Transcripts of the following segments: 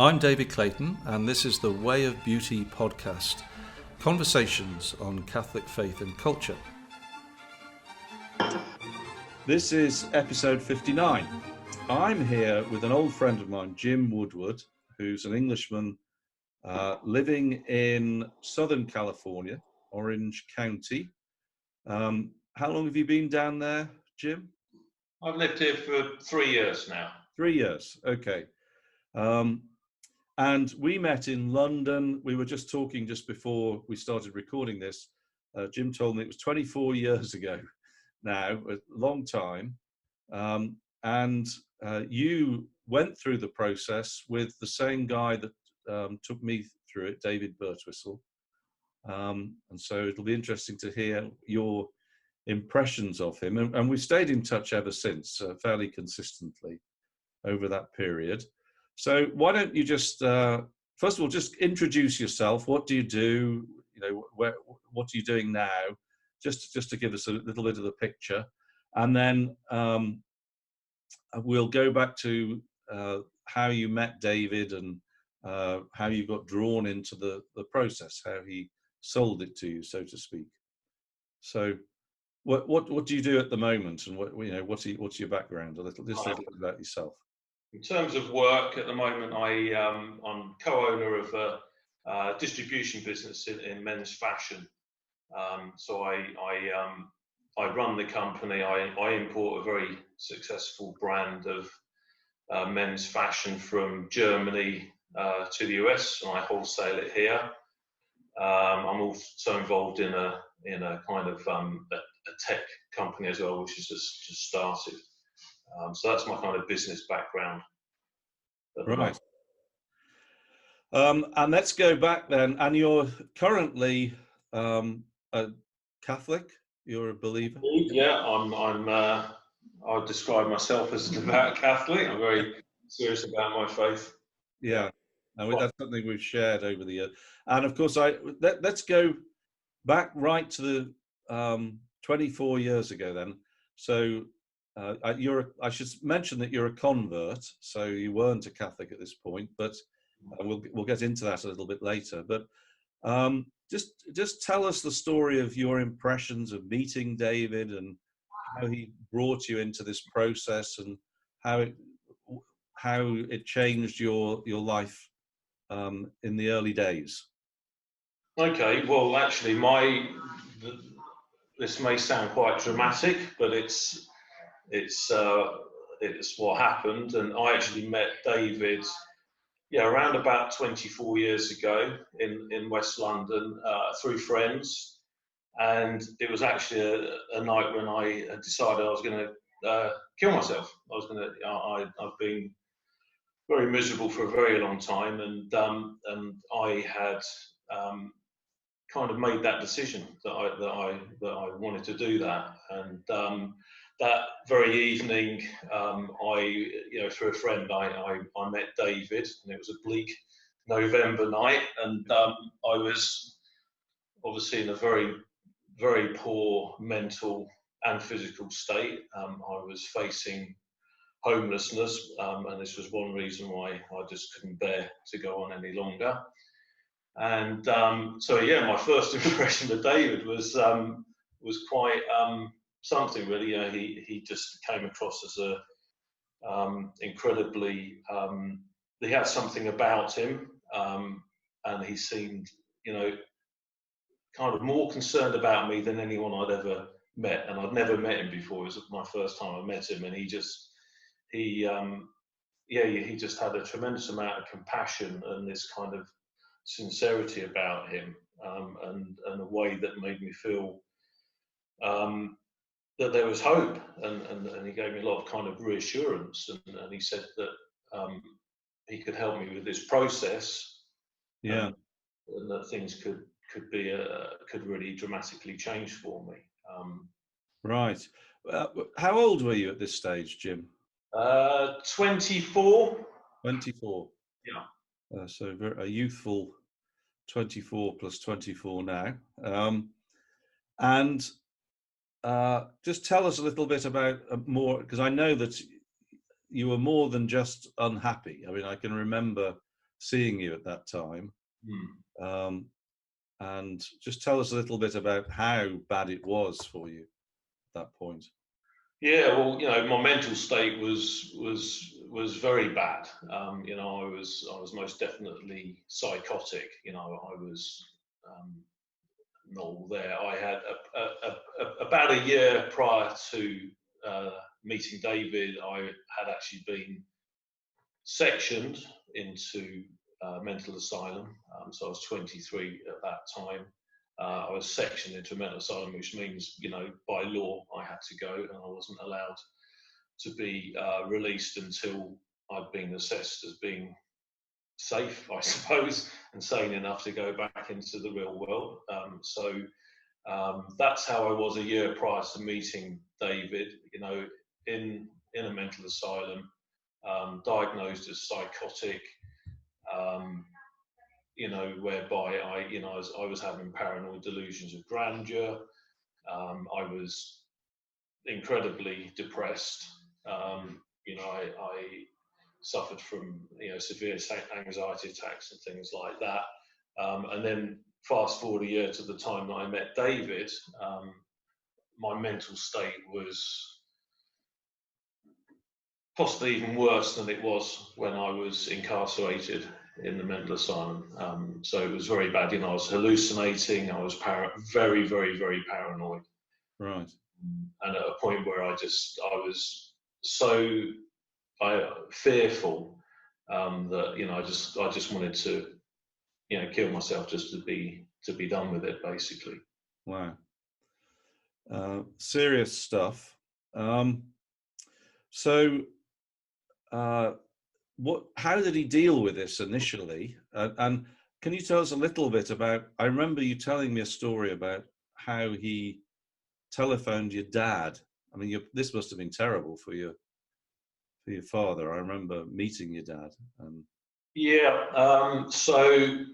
I'm David Clayton, and this is the Way of Beauty podcast, conversations on Catholic faith and culture. This is episode 59. I'm here with an old friend of mine, Jim Woodward, who's an Englishman living in Southern California, Orange County. How long have you been down there, Jim? I've lived here for 3 years now. 3 years, okay. And we met in London. We were just talking just before we started recording this. Jim told me it was 24 years ago now, a long time. And you went through the process with the same guy that took me through it, David Birtwistle. And so it'll be interesting to hear your impressions of him. And we've stayed in touch ever since, fairly consistently over that period. So why don't you just, first of all, just introduce yourself. What do you do? You know, what are you doing now? Just to give us a little bit of the picture. And then we'll go back to how you met David and how you got drawn into the process, how he sold it to you, so to speak. So what do you do at the moment, and what's your background? Just a little bit about yourself. In terms of work at the moment, I'm co-owner of a distribution business in men's fashion. So I run the company. I import a very successful brand of men's fashion from Germany to the US, and I wholesale it here. I'm also involved in a kind of a tech company as well, which has just started. So that's my kind of business background. Right. And let's go back then. And you're currently a Catholic. You're a believer. Yeah, I would describe myself as a devout Catholic. I'm very serious about my faith. Yeah, and that's something we've shared over the years. And of course, let's go back right to the 24 years ago then. So I should mention that you're a convert, so you weren't a Catholic at this point, but we'll get into that a little bit later. But just tell us the story of your impressions of meeting David and how he brought you into this process and how it changed your life in the early days. Okay, well, actually, this may sound quite dramatic, but it's what happened. And I actually met David, around about 24 years ago in West London through friends. And it was actually a night when I had decided I was going to kill myself. I've been very miserable for a very long time, and I had kind of made that decision that I wanted to do that. And that very evening, through a friend, I met David, and it was a bleak November night, and I was obviously in a very, very poor mental and physical state. I was facing homelessness, and this was one reason why I just couldn't bear to go on any longer. And my first impression of David was quite something really. He just came across as a incredibly. He had something about him, and he seemed, kind of more concerned about me than anyone I'd ever met. And I'd never met him before. It was my first time I met him, and he just had a tremendous amount of compassion and this kind of sincerity about him, and a way that made me feel that there was hope, and he gave me a lot of kind of reassurance, and he said that he could help me with this process, and that things could really dramatically change for me. Right. How old were you at this stage, Jim? 24. 24. Yeah. So a youthful 24 plus 24 now. And just tell us a little bit about more, because I know that you were more than just unhappy. I mean, I can remember seeing you at that time. And just tell us a little bit about how bad it was for you at that point. Yeah, well, my mental state was very bad. I was most definitely psychotic. I was not all there. I had about a year prior to meeting David, I had actually been sectioned into mental asylum. So I was 23 at that time. I was sectioned into a mental asylum, which means, by law, I had to go, and I wasn't allowed to be released until I'd been assessed as being safe, I suppose, and sane enough to go back into the real world. So that's how I was a year prior to meeting David, in a mental asylum, diagnosed as psychotic, whereby I was having paranoid delusions of grandeur. I was incredibly depressed. I suffered from severe anxiety attacks and things like that. And then fast forward a year to the time that I met David, my mental state was possibly even worse than it was when I was incarcerated in the mental asylum. So it was very bad. I was hallucinating. I was very, very, very paranoid. Right. And at a point where I was so fearful that I just wanted to kill myself just to be done with it, basically. Wow. Serious stuff. How did he deal with this initially? And can you tell us a little bit about, I remember you telling me a story about how he telephoned your dad. I mean, this must have been terrible for your father. I remember meeting your dad. Yeah, so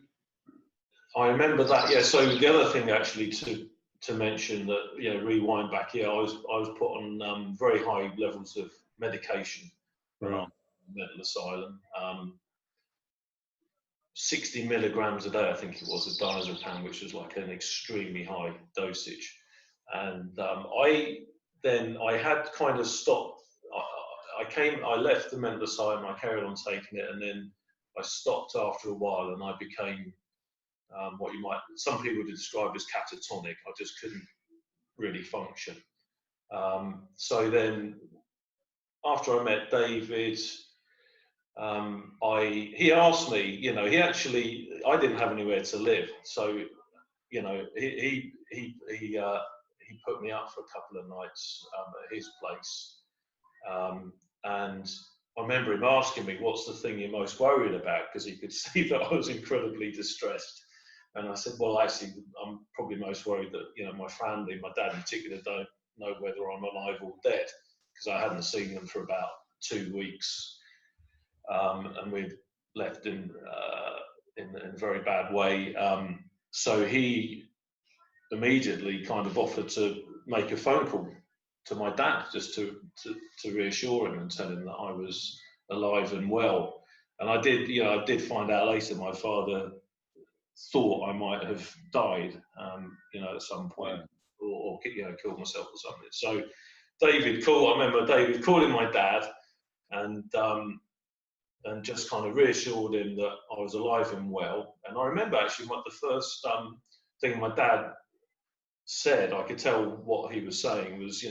I remember that. Yeah, so the other thing actually to mention that, rewind back here, I was put on very high levels of medication when I was in the mental asylum. 60 milligrams a day, I think it was, of diazepam, which was like an extremely high dosage. And I had kind of stopped. I left the mental asylum, I carried on taking it, and then I stopped after a while, and I became some people would describe as catatonic. I just couldn't really function. So then, after I met David, he asked me, I didn't have anywhere to live, so he put me up for a couple of nights at his place, and I remember him asking me, "What's the thing you're most worried about?" Because he could see that I was incredibly distressed. And I said, "Well, actually, I'm probably most worried that my family, my dad in particular, don't know whether I'm alive or dead, because I hadn't seen them for about 2 weeks, and we'd left in a very bad way." So he immediately kind of offered to make a phone call to my dad just to reassure him and tell him that I was alive and well. And I did find out later my father thought I might have died, at some point, or killed myself or something. So I remember David calling my dad and just kind of reassured him that I was alive and well. And I remember actually the first thing my dad said, I could tell what he was saying was,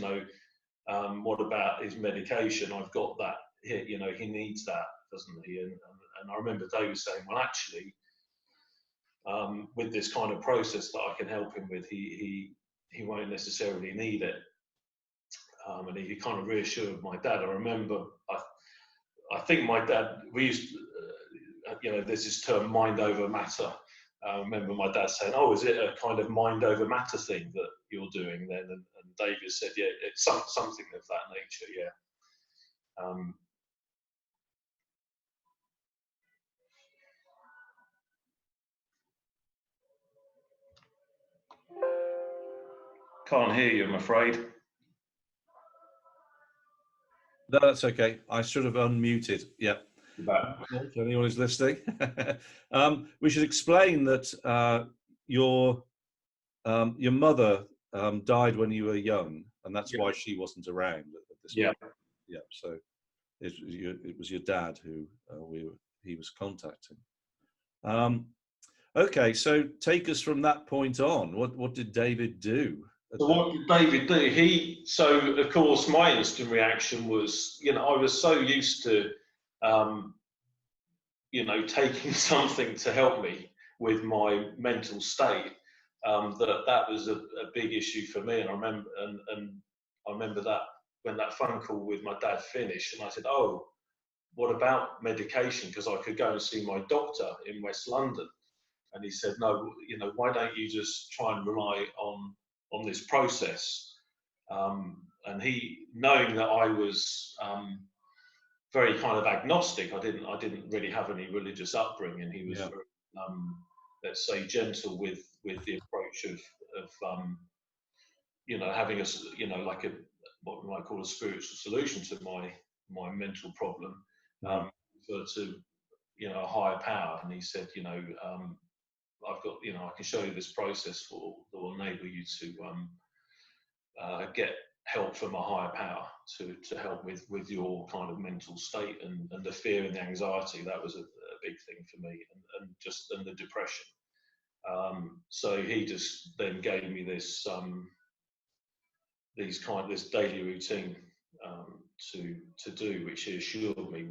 what about his medication? I've got that here, he needs that, doesn't he? And I remember David saying, well, actually, with this kind of process that I can help him with, he won't necessarily need it. And he kind of reassured my dad. I remember, I think my dad, we used to, there's this term mind over matter. I remember my dad saying, "Oh, is it a kind of mind over matter thing that you're doing then?" And David said, "Yeah, it's something of that nature, yeah." Can't hear you, I'm afraid. No, that's okay. I should have unmuted. Yeah. If anyone is listening. We should explain that your mother died when you were young, and that's why she wasn't around at this point. Yeah. So it was your dad who he was contacting. Okay, so take us from that point on. What did David do? So what did David do? So of course my instant reaction was, I was so used to, taking something to help me with my mental state, that was a big issue for me. And I remember that when that phone call with my dad finished, and I said, "Oh, what about medication? Because I could go and see my doctor in West London." And he said, "No, why don't you just try and rely on this process?" And he, knowing that I was very kind of agnostic, I didn't really have any religious upbringing. He was very, let's say, gentle with the approach of having like what we might call a spiritual solution to my mental problem, to a higher power. And he said, I've got, I can show you this process that will enable you to get help from a higher power to help with your kind of mental state and the fear and the anxiety. That was a big thing for me, and the depression. So he just then gave me this this daily routine to do, which he assured me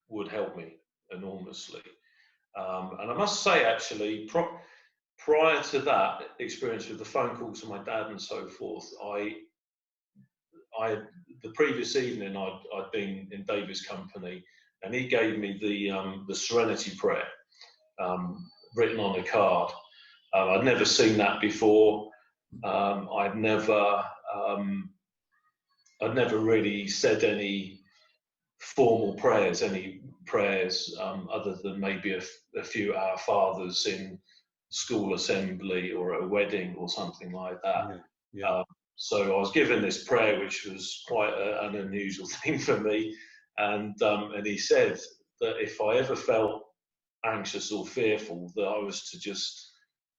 would help me enormously. And I must say, actually, prior to that experience with the phone call to my dad and so forth, the previous evening I'd been in David's company, and he gave me the Serenity Prayer written on a card. I'd never seen that before. I'd never really said any formal prayers, other than maybe a few Our Fathers in school assembly or a wedding or something like that. So I was given this prayer, which was quite an unusual thing for me. And he said that if I ever felt anxious or fearful, that I was to just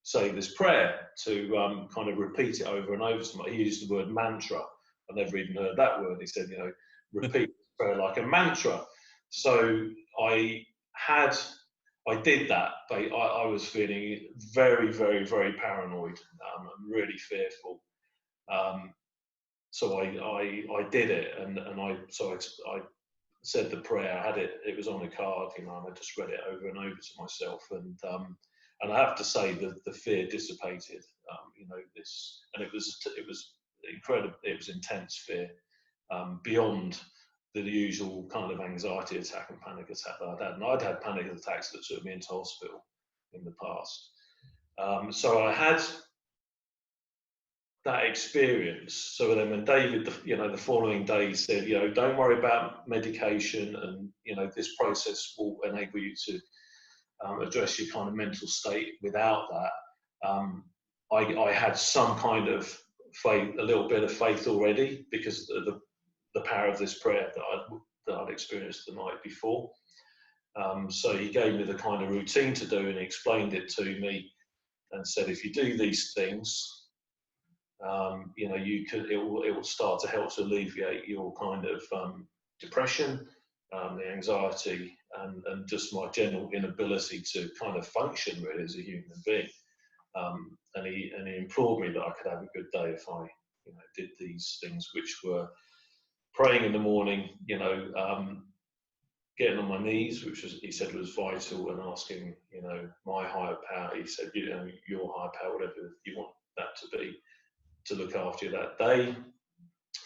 say this prayer, to kind of repeat it over and over. He used the word mantra. I never even heard that word. He said, repeat this prayer like a mantra. So I did that, but I was feeling very, very, very paranoid, and really fearful. So I did it, and I said the prayer. I had it. It was on a card, and I just read it over and over to myself, and I have to say that the fear dissipated. And it was incredible. It was intense fear, beyond the usual kind of anxiety attack and panic attack that I'd had. And I'd had panic attacks that took me into hospital in the past. So I had that experience. So then when David, the following day said, don't worry about medication, and, this process will enable you to address your kind of mental state without that. I had some kind of faith, a little bit of faith already, because of the power of this prayer that I'd experienced the night before. So he gave me the kind of routine to do, and he explained it to me and said, if you do these things, it will start to help to alleviate your kind of depression, the anxiety, and just my general inability to kind of function really as a human being. And he implored me that I could have a good day if I did these things, which were praying in the morning, getting on my knees, which he said was vital, and asking my higher power. He said, your higher power, whatever you want that to be, to look after you that day.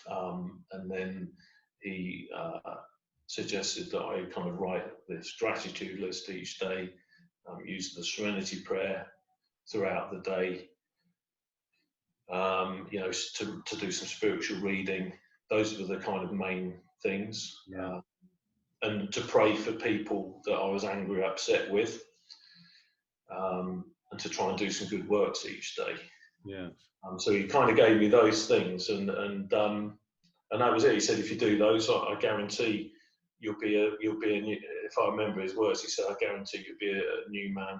And then he suggested that I kind of write this gratitude list each day, use the Serenity Prayer throughout the day, to do some spiritual reading. Those were the kind of main things. And to pray for people that I was angry or upset with, and to try and do some good works each day. So he kind of gave me those things, and that was it. He said, if you do those, I guarantee you'll be a new, if I remember his words, he said, I guarantee you'll be a new man,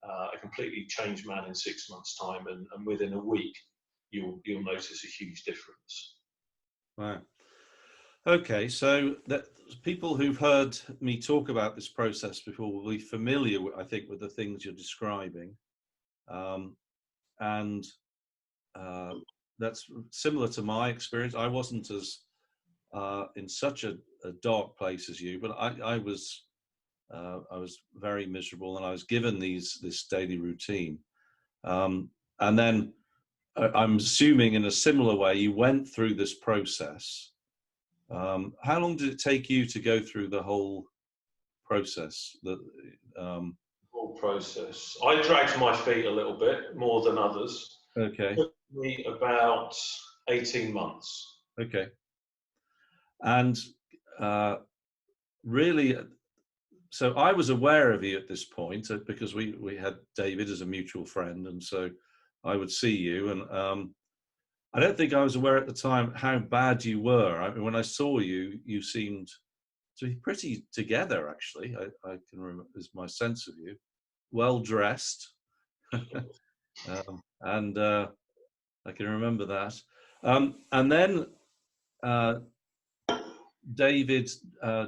a completely changed man in 6 months' time, and within a week you'll notice a huge difference. Wow. Okay, so that people who've heard me talk about this process before will be familiar, I think, with the things you're describing, and that's similar to my experience. I wasn't as in such a dark place as you, but I was very miserable, and I was given this daily routine, and then I'm assuming in a similar way you went through this process. How long did it take you to go through the whole process? Whole process. I dragged my feet a little bit more than others. Okay. It took me about 18 months. Okay. And really, so I was aware of you at this point because we had David as a mutual friend, and so I would see you, and I don't think I was aware at the time how bad you were. I mean, when I saw you, you seemed to be pretty together, actually. I can remember, is my sense of you, well dressed, and I can remember that. And then David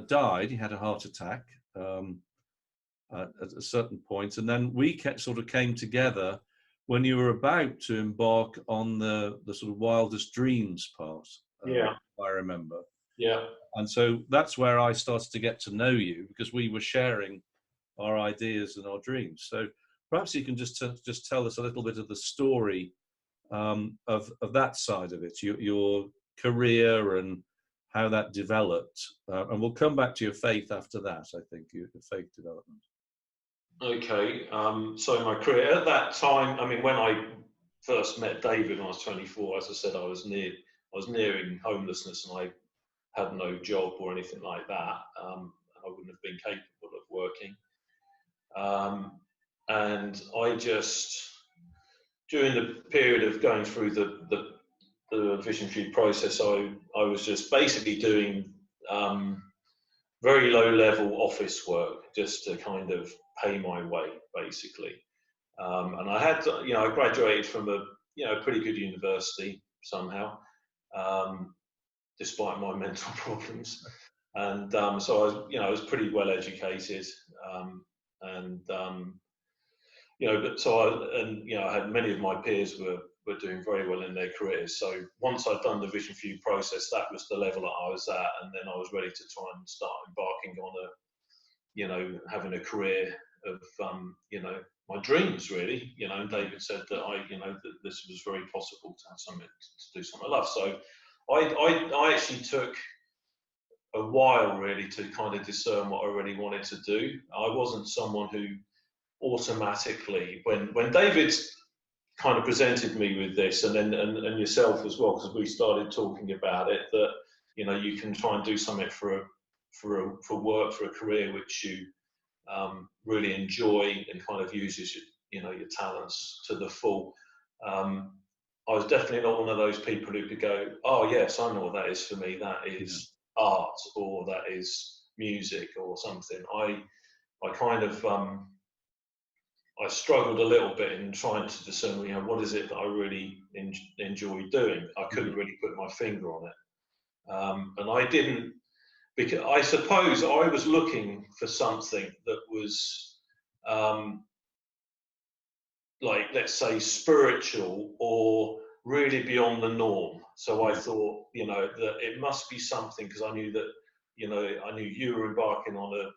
died. He had a heart attack at a certain point, and then we sort of came together when you were about to embark on the sort of wildest dreams part. Yeah, I remember. Yeah. And so that's where I started to get to know you, because we were sharing our ideas and our dreams. So perhaps you can just tell us a little bit of the story of that side of it, your career and how that developed. And we'll come back to your faith after that, I think, your faith development. Okay, so my career at that time, I mean, when I first met David when I was 24, as I said, I was nearing homelessness, and I had no job or anything like that. I wouldn't have been capable of working. And I just, during the period of going through the Vision Food process, I was just basically doing very low level office work just to kind of pay my way, basically. And I had, I graduated from a pretty good university somehow, despite my mental problems. And so I was pretty well educated, I had many of my peers were doing very well in their careers. So once I'd done the Vision for You process, that was the level that I was at, and then I was ready to try and start embarking on having a career of my dreams, really. And David said that that this was very possible to have something to do something I love. So I actually took a while really to kind of discern what I really wanted to do. I wasn't someone who automatically, when David kind of presented me with this, and then and yourself as well, because we started talking about it, that you can try and do something for work, for a career which you really enjoy and kind of uses your talents to the full. I was definitely not one of those people who could go, oh yes, I know what that is for me. That is art, or that is music, or something. I kind of I struggled a little bit in trying to discern, what is it that I really enjoy doing. I couldn't really put my finger on it, and I didn't, because I suppose I was looking for something that was like, let's say, spiritual or really beyond the norm. So I thought, that it must be something, because I knew that, I knew you were embarking on a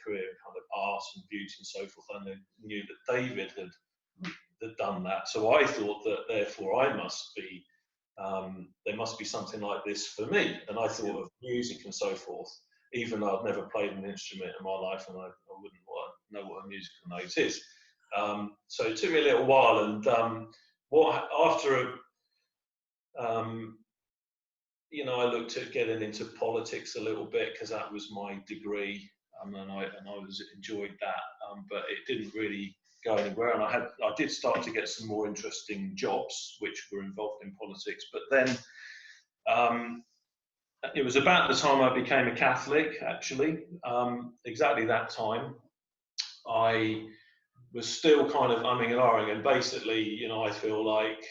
career in kind of art and beauty and so forth. I knew that David had done that. So I thought that therefore I must be, there must be something like this for me. And I thought of music and so forth, even though I'd never played an instrument in my life, and I wouldn't know what a musical note is. So it took me a little while, and I looked at getting into politics a little bit, because that was my degree, and I enjoyed that, but it didn't really go anywhere. And I did start to get some more interesting jobs which were involved in politics, but then it was about the time I became a Catholic, actually. Exactly that time. I was still kind of umming and ahhing, and basically, you know, I feel like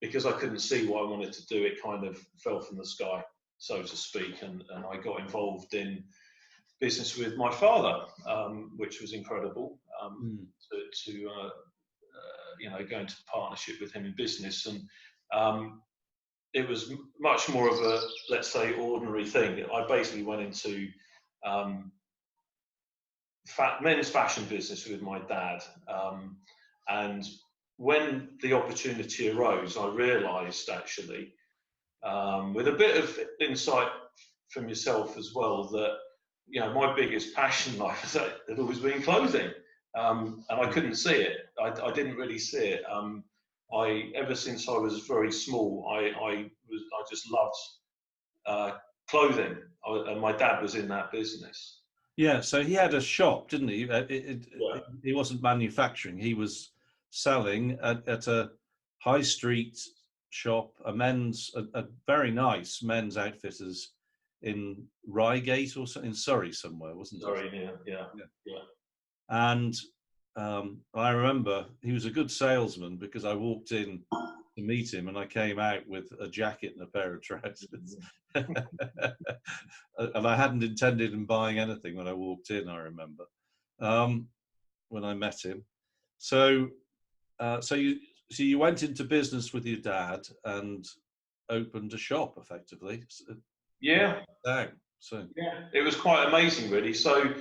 because I couldn't see what I wanted to do, it kind of fell from the sky, so to speak, and I got involved in business with my father, which was incredible, to you know, go into partnership with him in business. And it was much more of a, let's say, ordinary thing. I basically went into men's fashion business with my dad, and when the opportunity arose, I realised actually, with a bit of insight from yourself as well, that, you know, my biggest passion in life had always been clothing, and I couldn't see it. I didn't really see it. Ever since I was very small, I just loved clothing, and my dad was in that business. Yeah, so he had a shop, didn't he? Yeah. He wasn't manufacturing. He was selling at a high street shop, a very nice men's outfitters in Reigate or in Surrey somewhere, wasn't it? Sorry, yeah. And I remember he was a good salesman, because I walked in to meet him and I came out with a jacket and a pair of trousers. And I hadn't intended on buying anything when I walked in, I remember, when I met him. So you went into business with your dad and opened a shop, effectively. Yeah. So yeah, it was quite amazing, really. So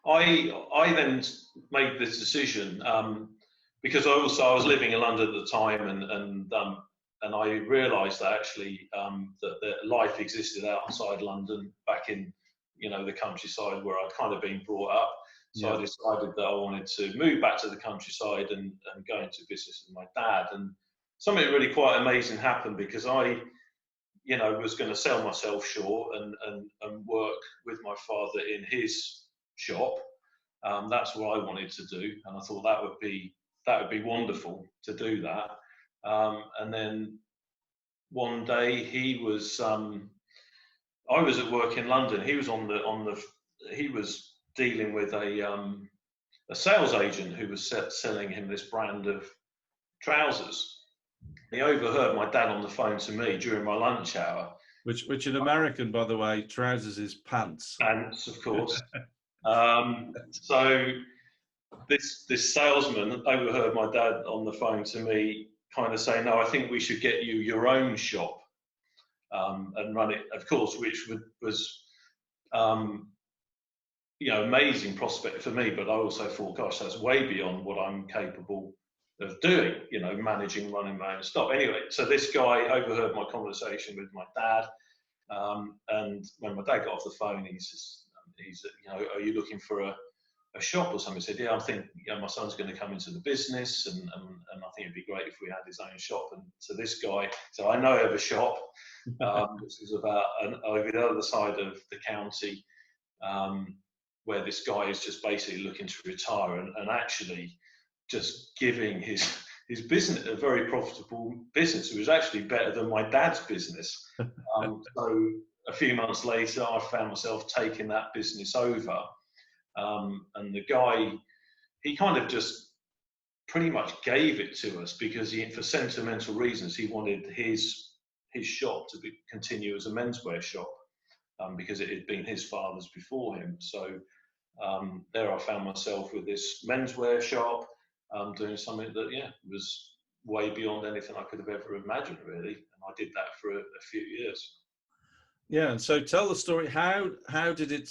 I then made this decision, because I was living in London at the time, and I realised that actually that life existed outside London, back in, you know, the countryside where I'd kind of been brought up. So I decided that I wanted to move back to the countryside and go into business with my dad. And something really quite amazing happened, because I, you know, was going to sell myself short and work with my father in his shop. That's what I wanted to do, and I thought that would be wonderful to do that. And then one day he was, I was at work in London. He was he was dealing with a sales agent who was selling him this brand of trousers. He overheard my dad on the phone to me during my lunch hour. Which in American, by the way, trousers is pants. Pants, of course. So this salesman overheard my dad on the phone to me, kind of saying, "No, I think we should get you your own shop and run it." Of course, which was you know, amazing prospect for me. But I also thought, gosh, that's way beyond what I'm capable of doing, you know, managing, running my own stuff. Anyway, so this guy overheard my conversation with my dad, and when my dad got off the phone, he's you know, "Are you looking for a shop or something?" I said, "Yeah, I think, you know, my son's going to come into the business, and I think it'd be great if we had his own shop." And so this guy, so I know of a shop, which is about over the other side of the county, where this guy is just basically looking to retire, and actually just giving his business, a very profitable business. It was actually better than my dad's business. So a few months later, I found myself taking that business over. And the guy, he kind of just pretty much gave it to us, because for sentimental reasons, he wanted his shop to continue as a menswear shop, because it had been his father's before him. So there I found myself with this menswear shop, doing something that, yeah, was way beyond anything I could have ever imagined, really. And I did that for a few years. Yeah, and so tell the story. How did it?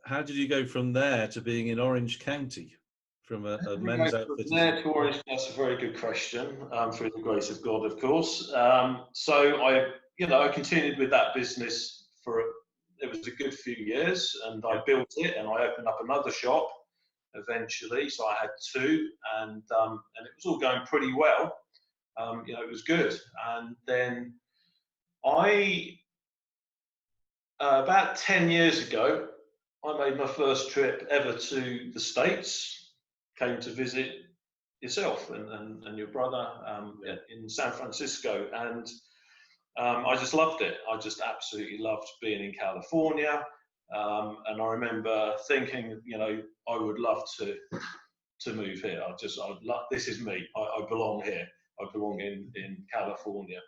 How did you go from there to being in Orange County, from a men's outfit? There to Orange, that's a very good question. Through the grace of God, of course. So I continued with that business it was a good few years, and I built it, and I opened up another shop eventually. So I had two, and it was all going pretty well. You know, it was good. And then about 10 years ago, I made my first trip ever to the States. Came to visit yourself and your brother in San Francisco, and I just loved it. I just absolutely loved being in California. And I remember thinking, you know, I would love to move here. This is me. I belong here. I belong in California,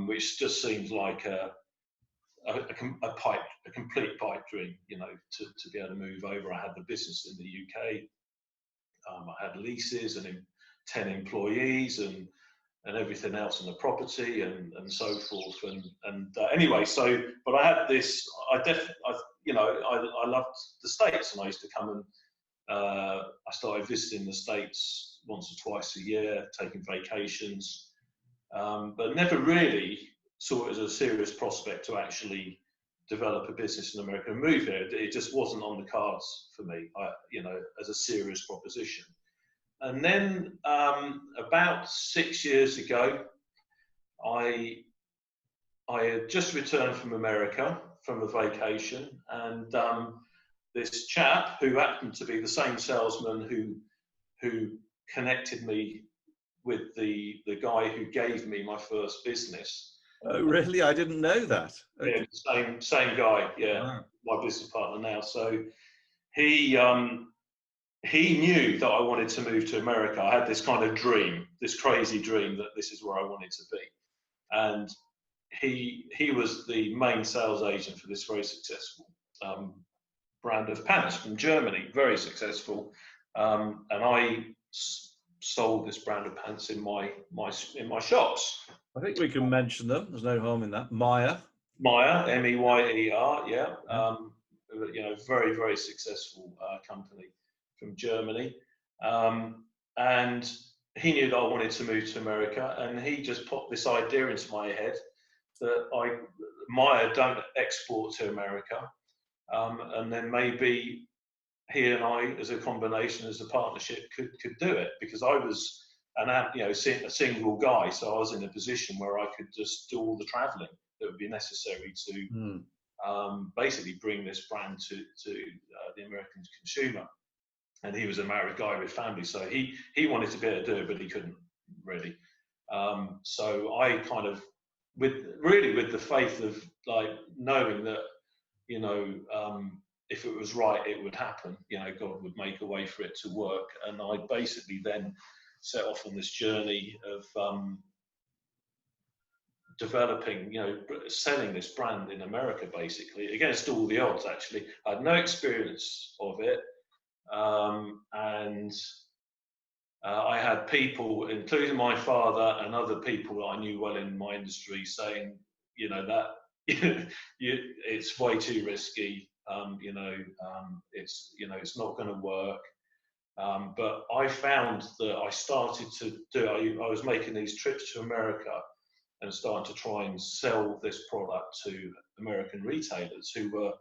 which just seems like a complete pipe dream, you know, to be able to move over. I had the business in the UK. I had leases and 10 employees and everything else on the property and so forth. And anyway, so, but I had this, you know, I loved the States, and I used to come and I started visiting the States once or twice a year, taking vacations, but never really saw it as a serious prospect to actually develop a business in America and move here. It just wasn't on the cards for me, you know, as a serious proposition. And then about 6 years ago, I had just returned from America from a vacation, and this chap who happened to be the same salesman who connected me with the guy who gave me my first business. Oh, really? I didn't know that. Okay. Yeah, same guy. Yeah, wow. My business partner now. So he knew that I wanted to move to America. I had this kind of dream, this crazy dream that this is where I wanted to be. And he was the main sales agent for this very successful brand of pants from Germany, very successful. And I sold this brand of pants in my shops. I think we can mention them. There's no harm in that. Meier, Meyer, yeah. You know, very, very successful company from Germany. And he knew that I wanted to move to America, and he just popped this idea into my head that Meier don't export to America, and then maybe he and I, as a combination, as a partnership, could do it, because I was a single guy, so I was in a position where I could just do all the traveling that would be necessary to basically bring this brand to the American consumer. And he was a married guy with family, so he wanted to be able to do it, but he couldn't really. So I kind of, with the faith of like knowing that, you know, if it was right, it would happen. You know, God would make a way for it to work. And I basically then set off on this journey of developing, you know, selling this brand in America, basically against all the odds. Actually, I had no experience of it. And I had people, including my father and other people that I knew well in my industry, saying, you know, that it's way too risky. It's not going to work. But I found that I started to do. I was making these trips to America and starting to try and sell this product to American retailers who were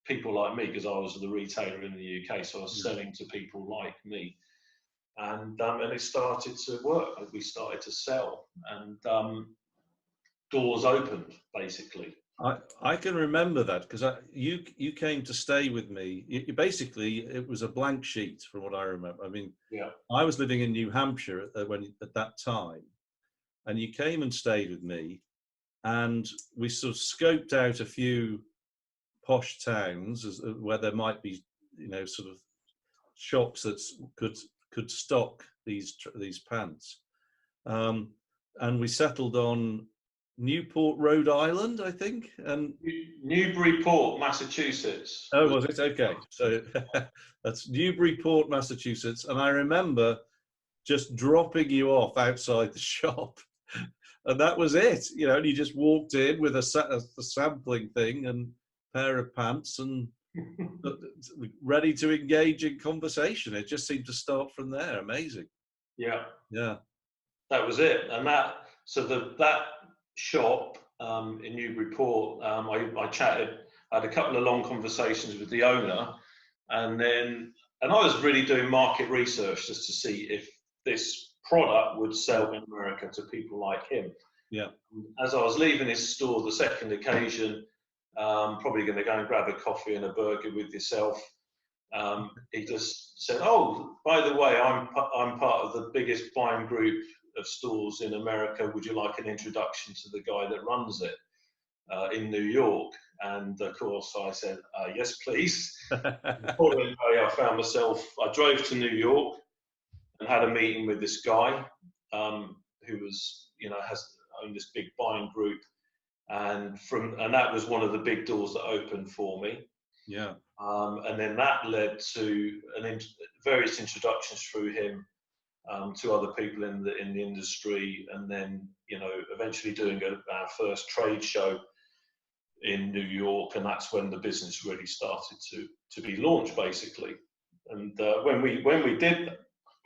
people like me, because I was the retailer in the UK, so I was selling to people like me, and it started to work. We started to sell, and doors opened, basically. I can remember that, because you came to stay with me. Basically, it was a blank sheet from what I remember. I mean, yeah. I was living in New Hampshire at that time, and you came and stayed with me, and we sort of scoped out a few posh towns where there might be, you know, sort of shops that could stock these pants, and we settled on Newport, Rhode Island, I think, and Newburyport, Massachusetts. Oh, was it? Okay, so that's Newburyport, Massachusetts, and I remember just dropping you off outside the shop, and that was it. You know, and you just walked in with a sampling thing and pair of pants and ready to engage in conversation. It just seemed to start from there. Amazing. Yeah. That was it. And that shop in Newburyport, I chatted, I had a couple of long conversations with the owner, and I was really doing market research just to see if this product would sell in America to people like him. Yeah. As I was leaving his store the second occasion, probably going to go and grab a coffee and a burger with yourself, he just said, "Oh, by the way, I'm part of the biggest buying group of stores in America. Would you like an introduction to the guy that runs it in New York? And of course I said, yes, please. The following day I drove to New York and had a meeting with this guy who was, has owned this big buying group. And that was one of the big doors that opened for me. Yeah. And then that led to various introductions through him to other people in the industry, and then eventually doing our first trade show in New York, and that's when the business really started to be launched, basically. And when we did,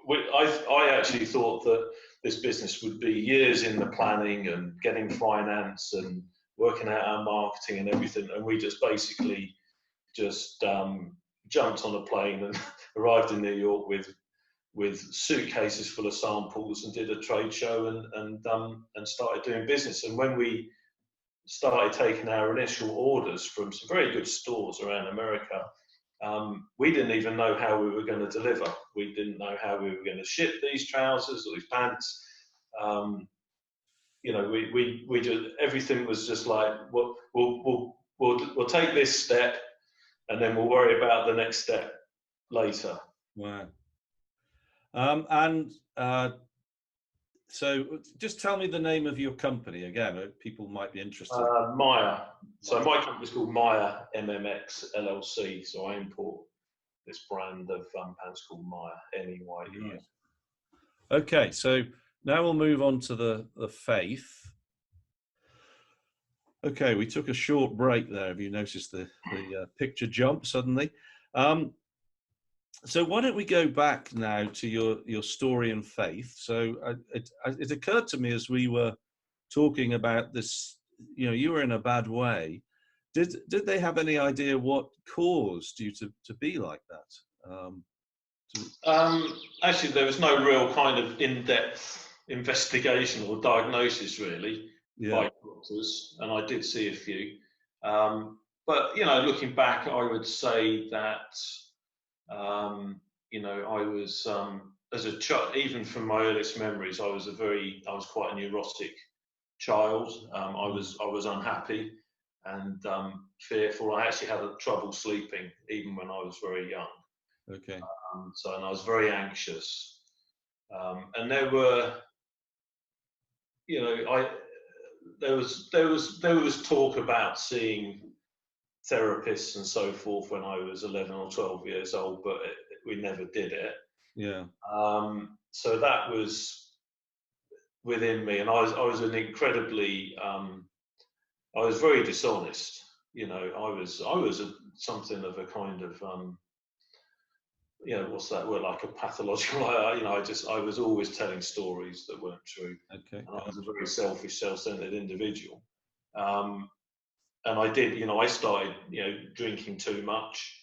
I actually thought that this business would be years in the planning and getting finance and working out our marketing and everything, and we just basically jumped on a plane and arrived in New York with suitcases full of samples and did a trade show and started doing business. And when we started taking our initial orders from some very good stores around America, we didn't even know how we were going to deliver. We didn't know how we were going to ship these trousers or these pants. We just, everything was just like, we'll take this step, and then we'll worry about the next step later. Wow. So just tell me the name of your company again. People might be interested. Maya. So my company's called Maya MMX LLC. So I import this brand of pants called Maya, M-E-Y-E. Okay, so now we'll move on to the faith. Okay, we took a short break there. Have you noticed the picture jump suddenly? So why don't we go back now to your story and faith? So it occurred to me as we were talking about this, you were in a bad way. Did they have any idea what caused you to be like that? Actually, there was no real kind of in-depth investigation or diagnosis really by doctors, and I did see a few. But looking back, I would say that I was as a child, even from my earliest memories, I was quite a neurotic child. I was unhappy and fearful. I actually had trouble sleeping even when I was very young. Okay. And I was very anxious. And there were, there was talk about seeing therapists and so forth when I was 11 or 12 years old, but we never did it. Yeah. So that was within me, and I was an incredibly, I was very dishonest. I was something of a kind of, what's that word, like a pathological, I was always telling stories that weren't true. Okay. And I was a very selfish, self-centered individual. And I did, I started, drinking too much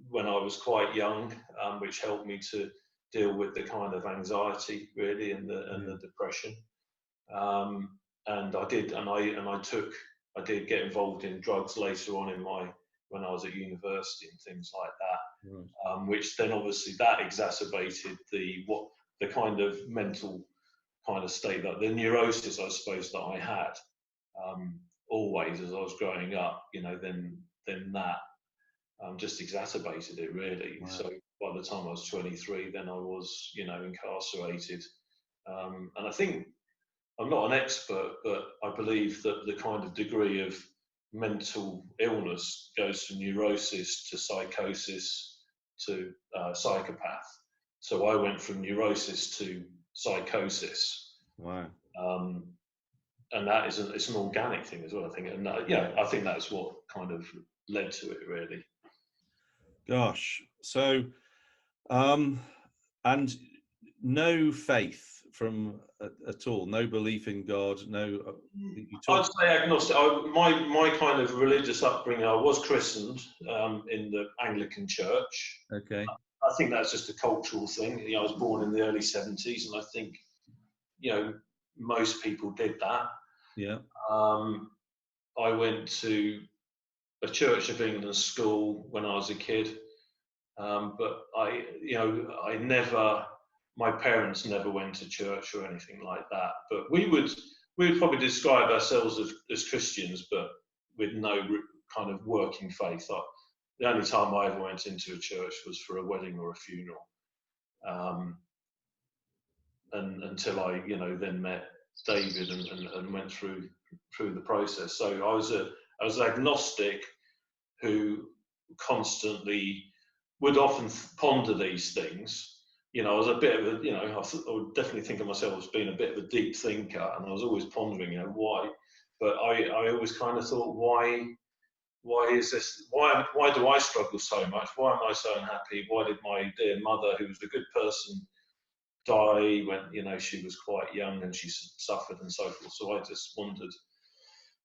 when I was quite young, which helped me to deal with the kind of anxiety really and the depression. And I did get involved in drugs later on when I was at university and things like that, which then obviously that exacerbated the kind of mental kind of state, that the neurosis, I suppose, that I had always as I was growing up, then that just exacerbated it really. Wow. So by the time I was 23, then I was, incarcerated. And I think, I'm not an expert, but I believe that the kind of degree of mental illness goes from neurosis to psychosis to psychopath. So I went from neurosis to psychosis. Wow. And that it's an organic thing as well, I think. And I think that's what kind of led to it really. Gosh. So, and no faith from at all, no belief in God, no. I'd say agnostic. My kind of religious upbringing, I was christened in the Anglican church. Okay. I think that's just a cultural thing. I was born in the early 70s, and I think most people did that. Yeah. I went to a Church of England school when I was a kid, but I never my parents never went to church or anything like that, but we would probably describe ourselves as Christians, but with no kind of working faith. The only time I ever went into a church was for a wedding or a funeral, and until I, then met David and went through the process. So I was agnostic who constantly would often ponder these things. I was a bit of a, I would definitely think of myself as being a bit of a deep thinker, and I was always pondering, why. But I always kind of thought, why is this? Why do I struggle so much? Why am I so unhappy? Why did my dear mother, who was a good person, die when she was quite young and she suffered and so forth? So I just wondered,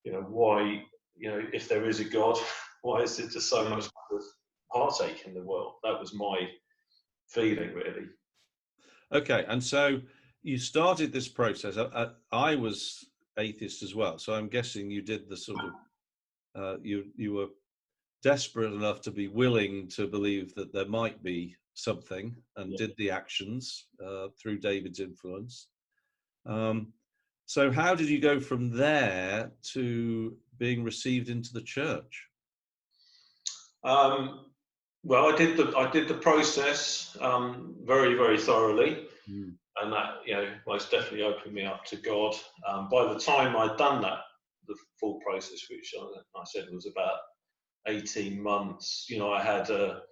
why, if there is a God, why is it just so much heartache in the world? That was my feeling, really. Okay, and so you started this process. I was atheist as well, so I'm guessing you did the sort of you were desperate enough to be willing to believe that there might be something, and did the actions through David's influence. So how did you go from there to being received into the church? Well, I did the process very, very thoroughly, and that most definitely opened me up to God. By the time I'd done that, the full process, which I said was about 18 months, I had a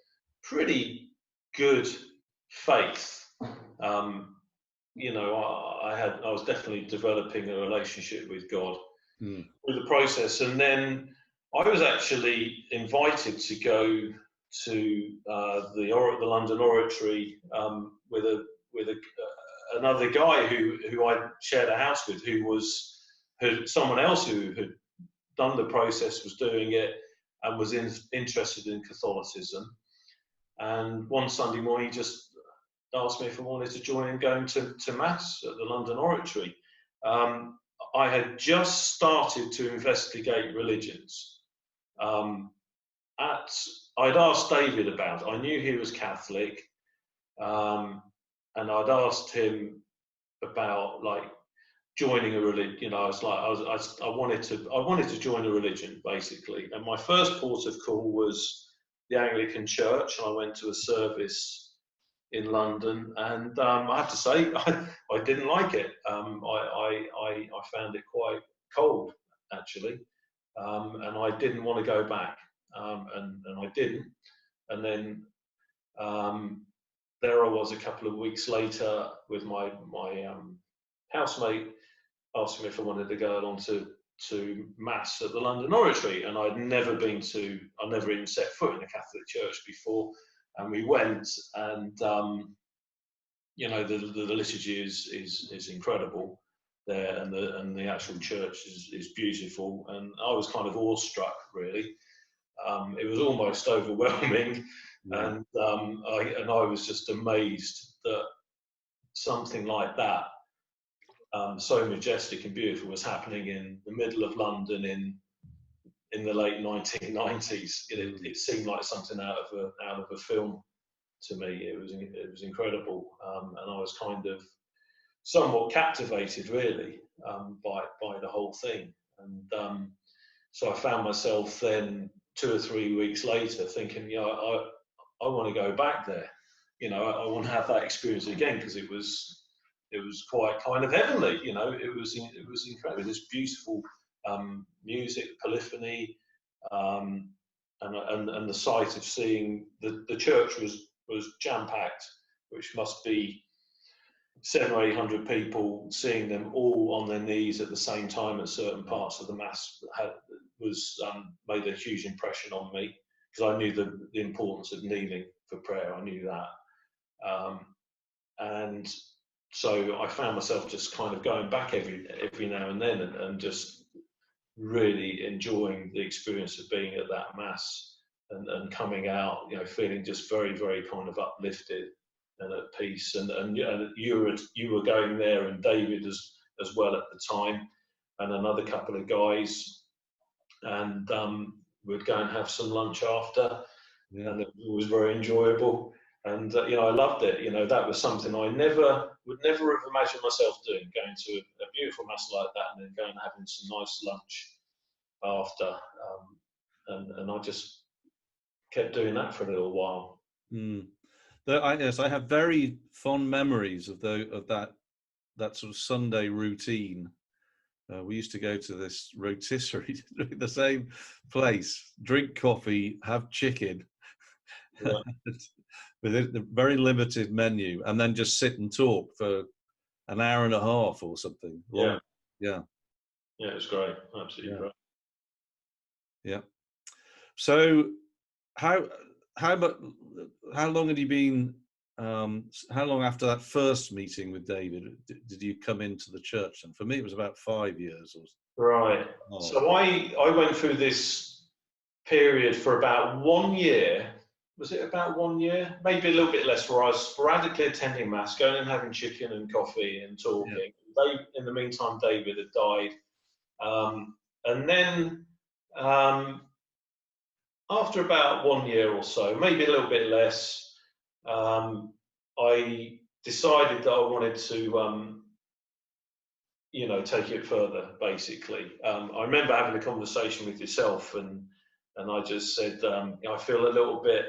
pretty good faith. I was definitely developing a relationship with God through the process, and then I was actually invited to go to the London Oratory with another guy who I shared a house with, who someone else who had done the process, was doing it, and was interested in Catholicism. And one Sunday morning, he just asked me if I wanted to join him going to Mass at the London Oratory. I had just started to investigate religions. I'd asked David about it. I knew he was Catholic, and I'd asked him about joining a religion. I wanted to join a religion, basically. And my first port of call was the Anglican Church, and I went to a service in London, and I have to say I didn't like it. I found it quite cold, actually, and I didn't want to go back, and I didn't. And then there I was a couple of weeks later with my housemate, asking me if I wanted to go along to Mass at the London Oratory, and I'd never even set foot in a Catholic church before. And we went, and the liturgy is incredible there, and the actual church is beautiful, and I was kind of awestruck, really. It was almost overwhelming, and I was just amazed that something like that, so majestic and beautiful, was happening in the middle of London in the late 1990s. It seemed like something out of a film to me. It was incredible, and I was kind of somewhat captivated, really, by the whole thing. And so I found myself then 2 or 3 weeks later thinking, I want to go back there. I want to have that experience again, because it was quite kind of heavenly. It was incredible. This beautiful music, polyphony, and the sight of seeing the church was jam packed, which must be 700 or 800 people. Seeing them all on their knees at the same time at certain parts of the Mass made a huge impression on me, because I knew the importance of kneeling for prayer. I knew that, and so I found myself just kind of going back every now and then, and just really enjoying the experience of being at that Mass, and coming out, feeling just very, very kind of uplifted and at peace. And you were going there, and David as well at the time, and another couple of guys, and we'd go and have some lunch after, and it was very enjoyable. And I loved it. That was something I would never have imagined myself doing, going to a beautiful mass like that and then going and having some nice lunch after. And I just kept doing that for a little while. Yes, I have very fond memories of that sort of Sunday routine. We used to go to this rotisserie, the same place, drink coffee, have chicken, Yeah. with a very limited menu, and then just sit and talk for an hour and a half or something. Long. Yeah. Yeah, it was great. Absolutely great. Yeah. So, how long had you been? How long after that first meeting with David did you come into the church? And for me, it was about 5 years. Right. So I went through this period for about 1 year. Was it about 1 year? Maybe a little bit less, where I was sporadically attending mass, going and having chicken and coffee and talking. Yeah. In the meantime, David had died. And then after about 1 year or so, maybe a little bit less, I decided that I wanted to, take it further, basically. I remember having a conversation with yourself, and I just said, I feel a little bit,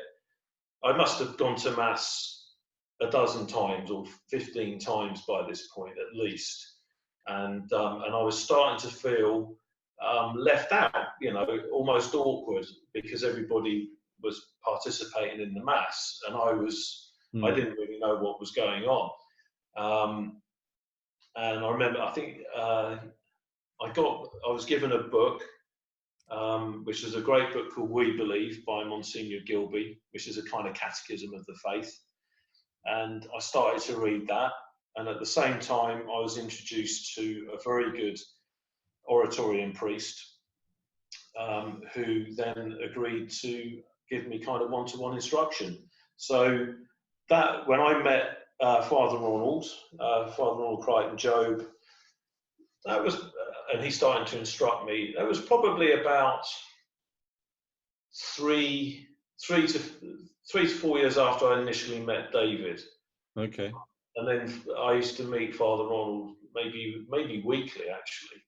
I must have gone to mass a dozen times or 15 times by this point at least. And I was starting to feel left out, almost awkward, because everybody was participating in the mass, and I didn't really know what was going on. And I remember, I think I was given a book, which is a great book called We Believe by Monsignor Gilby, which is a kind of catechism of the faith. And I started to read that. And at the same time, I was introduced to a very good Oratorian priest, who then agreed to give me kind of one-to-one instruction. So that, when I met Father Ronald Crichton Job, that was, and he started to instruct me, that was probably about three to 4 years after I initially met David. Okay. And then I used to meet Father Ronald maybe weekly, actually,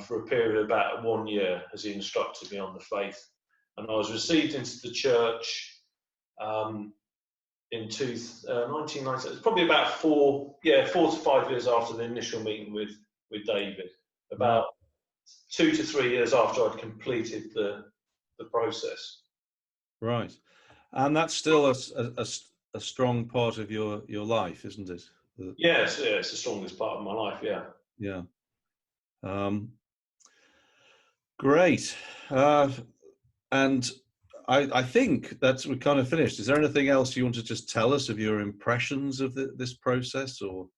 for a period of about 1 year, as he instructed me on the faith. And I was received into the church in 1990. It's probably about 4 to 5 years after the initial meeting with David. About 2 to 3 years after I'd completed the process. Right, and that's still a strong part of your life, isn't it? Yes, it's the strongest part of my life. Yeah. Yeah. Great. And I think we're kind of finished. Is there anything else you want to just tell us of your impressions of this process, or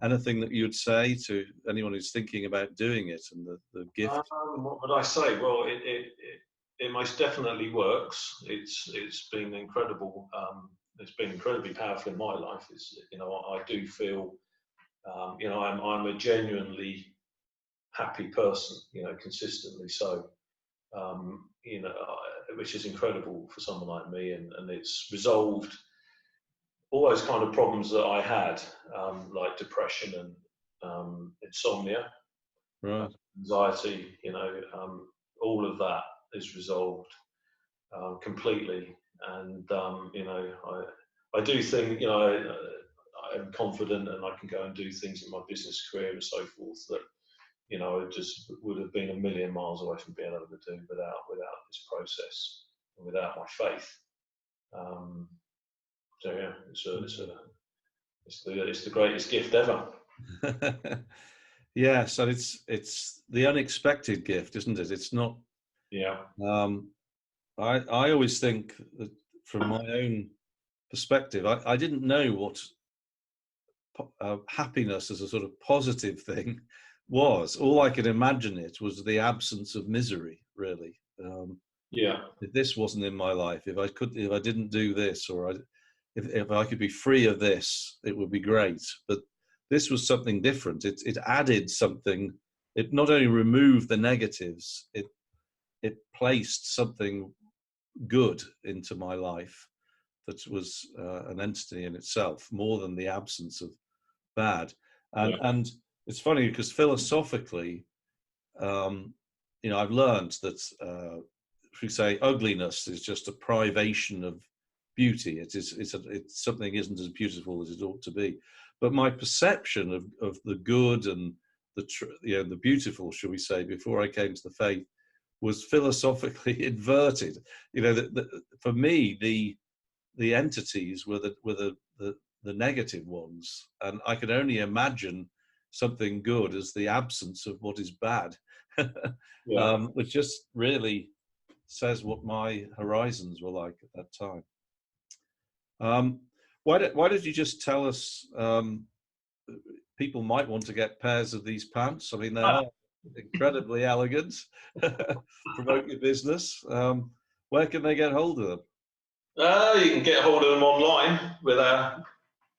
anything that you'd say to anyone who's thinking about doing it, and the gift? What would I say? Well, it most definitely works. It's been incredible. It's been incredibly powerful in my life. I do feel, I'm a genuinely happy person. Consistently so. Which is incredible for someone like me, and it's resolved all those kind of problems that I had, like depression and insomnia, right, anxiety. All of that is resolved completely, and I do think I'm confident, and I can go and do things in my business career and so forth that it just would have been a million miles away from being able to do without this process and without my faith. So yeah, it's the greatest gift ever. Yes, and it's the unexpected gift, isn't it? It's not. Yeah. I always think that, from my own perspective, I didn't know what happiness as a sort of positive thing was. All I could imagine it was the absence of misery, really. If this wasn't in my life, if I didn't do this, or if I could be free of this, it would be great. But this was something different. It added something. It not only removed the negatives, it placed something good into my life that was an entity in itself, more than the absence of bad. And it's funny because philosophically, I've learned that if we say ugliness is just a privation of beauty, it's something isn't as beautiful as it ought to be. But my perception of the good and the beautiful, shall we say, before I came to the faith, was philosophically inverted. For me, the entities were the negative ones, and I could only imagine something good as the absence of what is bad, which just really says what my horizons were like at that time. Why did you just tell us people might want to get pairs of these pants? I mean, they are incredibly elegant. Promote your business. Where can they get hold of them? You can get hold of them online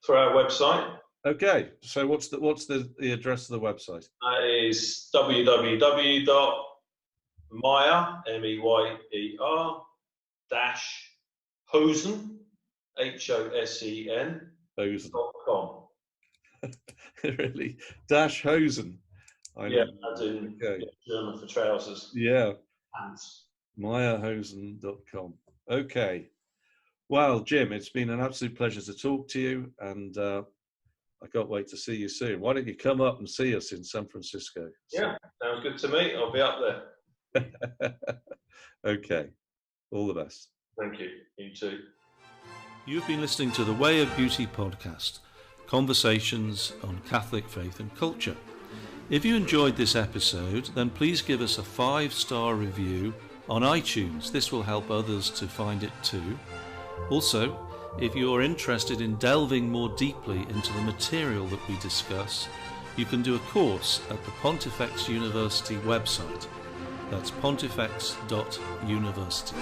through our website. Okay, so what's the address of the website? That is www.meyer, MEYER, -hosen, HOSEN.com. Really? -hosen. Yeah, as in German for trousers. Yeah. Pants. meyerhosen.com. Okay. Well, Jim, it's been an absolute pleasure to talk to you, and I can't wait to see you soon. Why don't you come up and see us in San Francisco? Yeah, sounds good to me. I'll be up there. Okay. All the best. Thank you. You too. You've been listening to the Way of Beauty podcast, conversations on Catholic faith and culture. If you enjoyed this episode, then please give us a 5-star review on iTunes. This will help others to find it too. Also, if you're interested in delving more deeply into the material that we discuss, you can do a course at the Pontifex University website. That's pontifex.university.